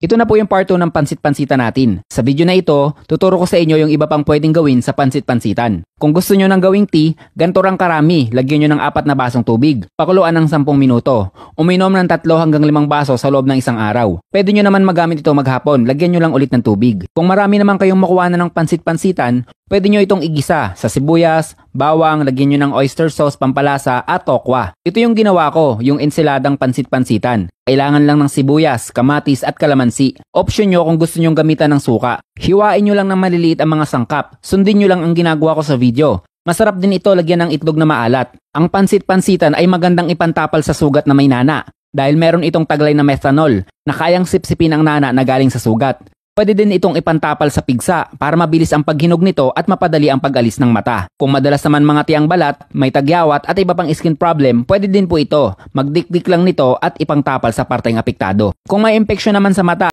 Ito na po yung part 2 ng pansit-pansitan natin. Sa video na ito, tuturo ko sa inyo yung iba pang pwedeng gawin sa pansit-pansitan. Kung gusto nyo ng gawing tea, ganito rang karami, lagyan nyo ng 4 na basong tubig. Pakuluan ng 10 minuto. Uminom ng 3 hanggang 5 baso sa loob ng isang araw. Pwede nyo naman magamit ito maghapon, lagyan nyo lang ulit ng tubig. Kung marami naman kayong makuha na ng pansit-pansitan, pwede nyo itong igisa sa sibuyas, bawang, lagyan nyo ng oyster sauce, pampalasa at tokwa. Ito yung ginawa ko, yung ensiladang pansit-pansitan. Kailangan lang ng sibuyas, kamatis at kalamansi. Option nyo kung gusto nyong gamitan ng suka. Hiwain nyo lang ng maliliit ang mga sangkap. Sundin nyo lang ang ginagawa ko sa video. Masarap din ito lagyan ng itlog na maalat. Ang pansit-pansitan ay magandang ipantapal sa sugat na may nana dahil meron itong taglay na methanol na kayang sipsipin ang nana na galing sa sugat. Pwede din itong ipantapal sa pigsa para mabilis ang paghinog nito at mapadali ang pag-alis ng mata. Kung madalas naman mga tiang balat, may tagyawat at iba pang skin problem, pwede din po ito. Magdikdik lang nito at ipangtapal sa parteng apektado. Kung may impeksyon naman sa mata,